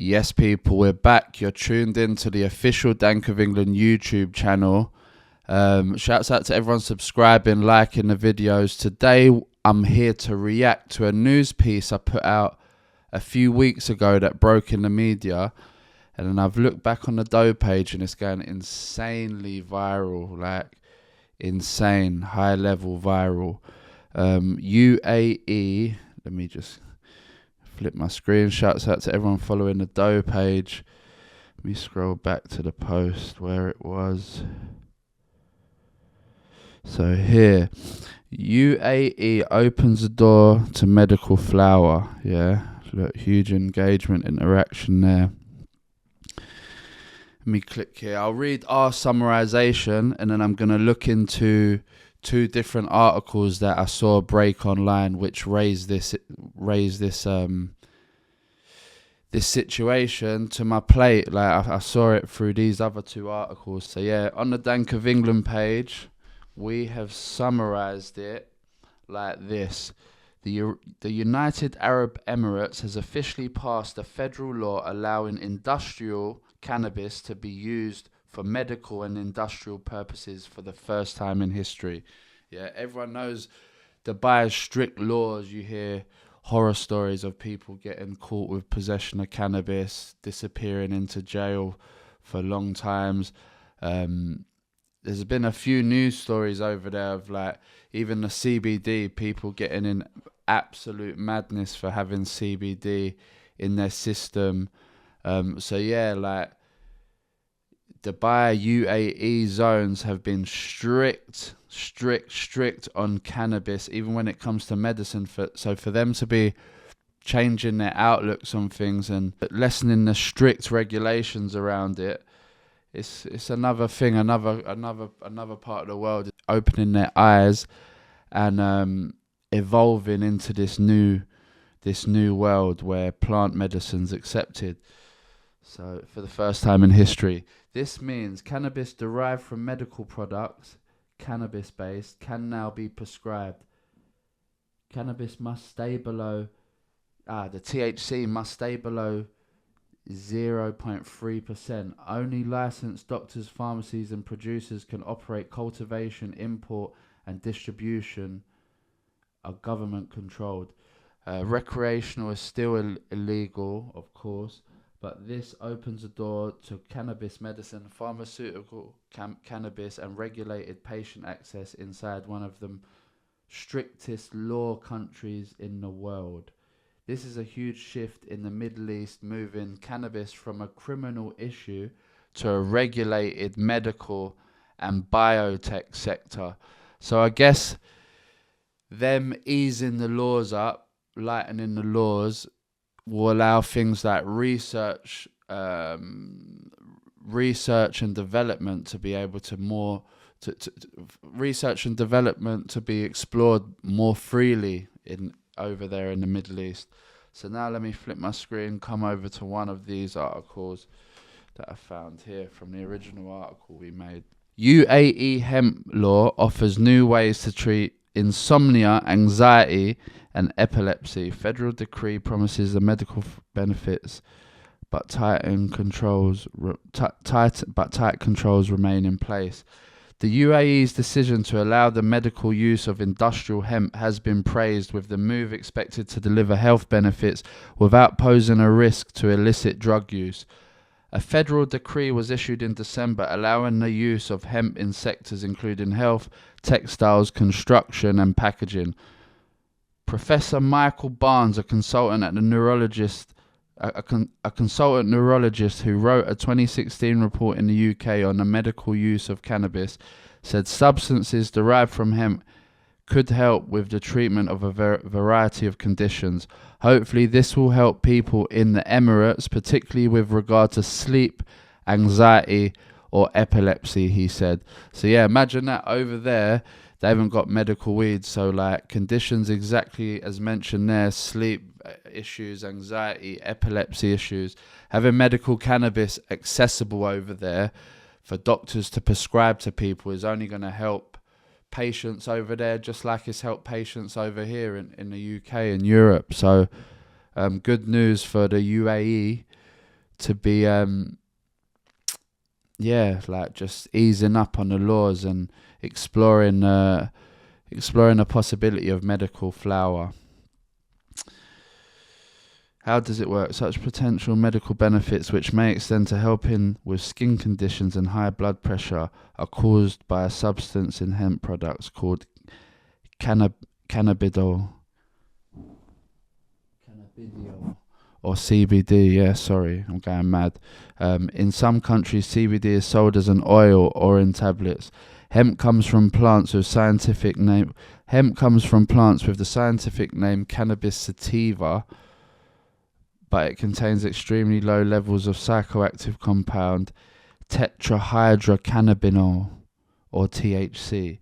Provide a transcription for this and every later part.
Yes, people, we're back. You're tuned in to the official Dank of England YouTube channel. Shouts out to everyone subscribing, liking the videos. Today, I'm here to react to a news piece I put out a few weeks ago that broke in the media. And then I've looked back on the DOE page and it's going insanely viral, like insane, high level viral. UAE, let me just flip my screen. Shouts out to everyone following the DOE page. Let me scroll back to the post where it was. So here, UAE opens the door to medical flower. Yeah, look, huge engagement, interaction there. Let me click here. I'll read our summarization and then I'm going to look into two different articles that I saw break online, which raised this situation to my plate. Like I saw it through these other two articles. So yeah, on the Dank of England page, we have summarized it like this. The United Arab Emirates has officially passed a federal law allowing industrial cannabis to be used for medical and industrial purposes for the first time in history. Yeah, everyone knows Dubai's strict laws. You hear horror stories of people getting caught with possession of cannabis, disappearing into jail for long times. There's been a few news stories over there of like even the CBD, people getting in absolute madness for having CBD in their system. So yeah, like Dubai UAE zones have been strict on cannabis, even when it comes to medicine. So for them to be changing their outlooks on things and lessening the strict regulations around it, it's another thing, another part of the world opening their eyes and evolving into this new world where plant medicine's accepted. So for the first time in history, this means cannabis derived from medical products, cannabis-based, can now be prescribed. Cannabis must stay below, the THC must stay below 0.3%. Only licensed doctors, pharmacies and producers can operate cultivation, import and distribution are government controlled. Recreational is still illegal, of course, but this opens the door to cannabis medicine, pharmaceutical cannabis and regulated patient access inside one of the strictest law countries in the world. This is a huge shift in the Middle East, moving cannabis from a criminal issue to a regulated medical and biotech sector. So I guess them easing the laws up, lightening the laws, will allow things like research and development to be able to research and development to be explored more freely over there in the Middle East. So now let me flip my screen, come over to one of these articles that I found here from the original article we made. UAE hemp law offers new ways to treat insomnia, anxiety and epilepsy. Federal decree promises the medical benefits, but tight controls remain in place. The UAE's decision to allow the medical use of industrial hemp has been praised, with the move expected to deliver health benefits without posing a risk to illicit drug use. A federal decree was issued in December allowing the use of hemp in sectors including health, textiles, construction and packaging. Professor Michael Barnes, a consultant neurologist who wrote a 2016 report in the UK on the medical use of cannabis, said substances derived from hemp could help with the treatment of a variety of conditions. Hopefully this will help people in the Emirates, particularly with regard to sleep, anxiety or epilepsy, he said. So yeah, imagine that over there. They haven't got medical weed, so like conditions exactly as mentioned there, sleep issues, anxiety, epilepsy issues, having medical cannabis accessible over there for doctors to prescribe to people is only going to help patients over there, just like it's helped patients over here in the UK and Europe. So good news for the UAE to be like just easing up on the laws and exploring the possibility of medical flower. How does it work? Such potential medical benefits, which may extend to helping with skin conditions and high blood pressure, are caused by a substance in hemp products called cannabidiol or CBD. Yeah, sorry, I'm going mad. In some countries, CBD is sold as an oil or in tablets. Hemp comes from plants with the scientific name Cannabis sativa, but it contains extremely low levels of psychoactive compound tetrahydrocannabinol, or THC.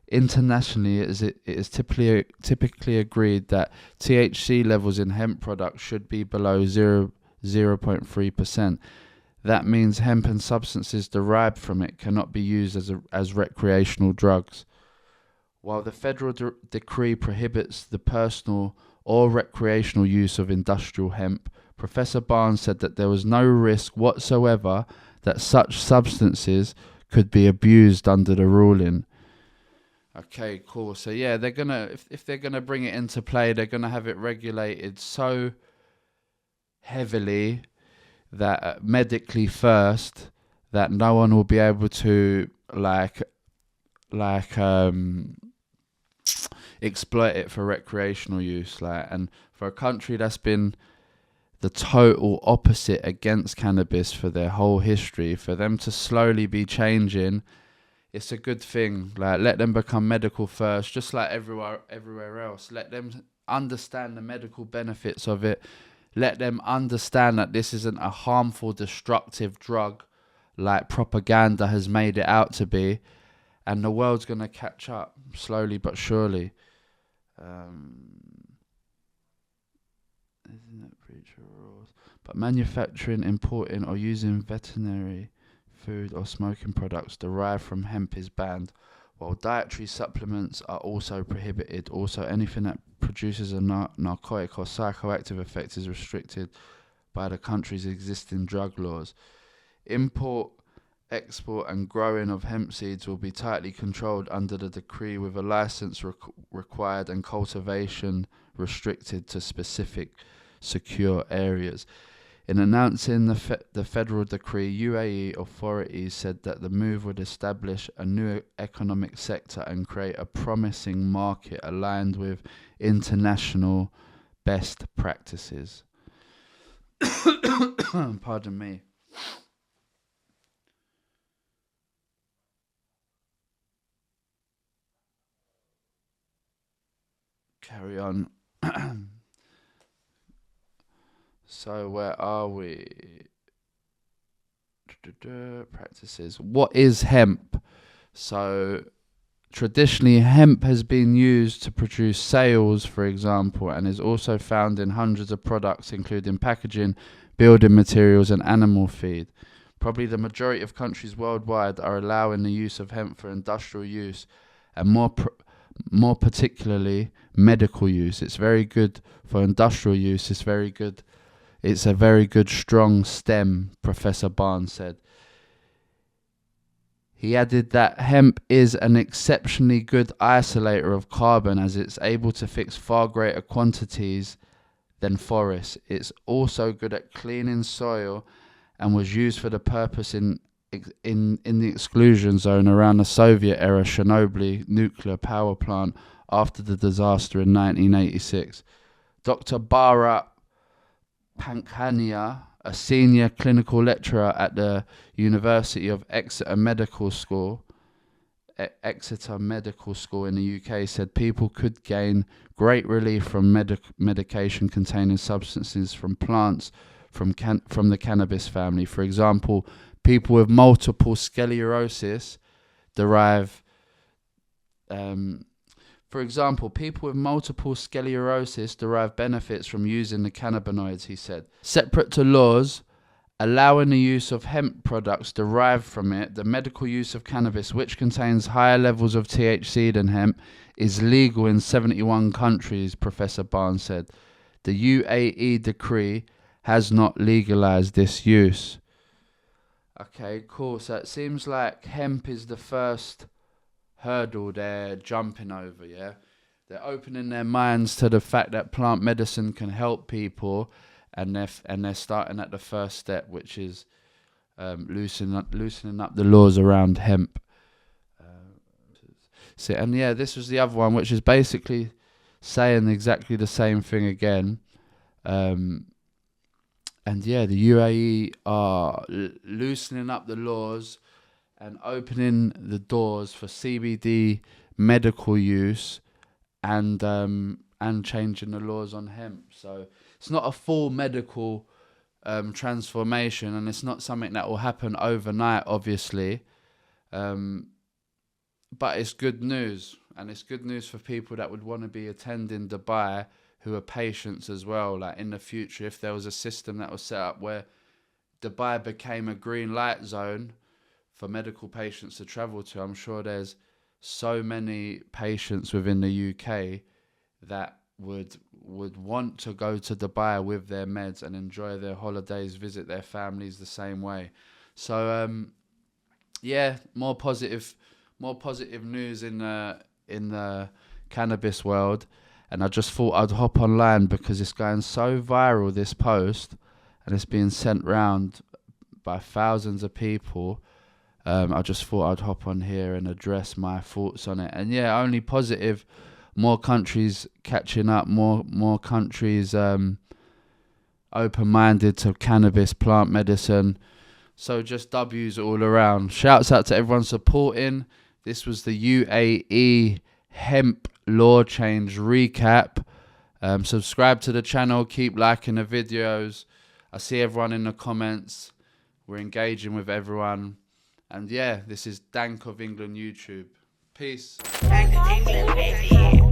Internationally, it is typically agreed that THC levels in hemp products should be below 0.3%. That means hemp and substances derived from it cannot be used as recreational drugs. While the federal decree prohibits the personal or recreational use of industrial hemp, Professor Barnes said that there was no risk whatsoever that such substances could be abused under the ruling. Okay, cool. So yeah, they're gonna if they're gonna bring it into play, they're gonna have it regulated so heavily that medically first, that no one will be able to exploit it for recreational use. And for a country that's been the total opposite against cannabis for their whole history, for them to slowly be changing, it's a good thing. Let them become medical first, just like everywhere else. Let them understand the medical benefits of it. Let them understand that this isn't a harmful, destructive drug like propaganda has made it out to be. And the world's going to catch up slowly but surely. Isn't it breach of rules? But manufacturing, importing, or using veterinary food or smoking products derived from hemp is banned, while dietary supplements are also prohibited. Also, anything that produces a narcotic or psychoactive effect is restricted by the country's existing drug laws. Import, export and growing of hemp seeds will be tightly controlled under the decree, with a license required and cultivation restricted to specific secure areas. In announcing the federal decree, UAE authorities said that the move would establish a new economic sector and create a promising market aligned with international best practices. Pardon me. Carry on. So where are we? Practices. What is hemp? So traditionally, hemp has been used to produce sails, for example, and is also found in hundreds of products, including packaging, building materials, and animal feed. Probably the majority of countries worldwide are allowing the use of hemp for industrial use, and more particularly medical use. It's very good for industrial use. It's very good. It's a very good strong stem, Professor Barnes said. He added that hemp is an exceptionally good isolator of carbon, as it's able to fix far greater quantities than forests. It's also good at cleaning soil and was used for the purpose in the exclusion zone around the Soviet-era Chernobyl nuclear power plant after the disaster in 1986. Dr. Bharat Pankhania, a senior clinical lecturer at the University of Exeter Medical School in the UK, said people could gain great relief from medication containing substances from plants from the cannabis family. For example, people with multiple sclerosis derive benefits from using the cannabinoids, he said. Separate to laws allowing the use of hemp products derived from it, the medical use of cannabis, which contains higher levels of THC than hemp, is legal in 71 countries, Professor Barnes said. The UAE decree has not legalized this use. Okay, cool. So it seems like hemp is the first hurdle they're jumping over, yeah? They're opening their minds to the fact that plant medicine can help people, and they're starting at the first step, which is loosening up the laws around hemp. So, and yeah, this was the other one, which is basically saying exactly the same thing again. And yeah, the UAE are loosening up the laws and opening the doors for CBD medical use, and changing the laws on hemp. So it's not a full medical transformation, and it's not something that will happen overnight, obviously. But it's good news, and it's good news for people that would want to be attending Dubai, who are patients as well. Like in the future, if there was a system that was set up where Dubai became a green light zone for medical patients to travel to, I'm sure there's so many patients within the UK that would want to go to Dubai with their meds and enjoy their holidays, visit their families the same way. So yeah, more positive news in the cannabis world. And I just thought I'd hop online because it's going so viral, this post, and it's being sent round by thousands of people. I just thought I'd hop on here and address my thoughts on it. And yeah, only positive. More countries catching up, more countries open-minded to cannabis, plant medicine. So just W's all around. Shouts out to everyone supporting. This was the UAE hemp law change recap. Subscribe to the channel, keep liking the videos. I see everyone in the comments. We're engaging with everyone. And yeah, this is Dank of England YouTube. Peace. Dank of England, baby.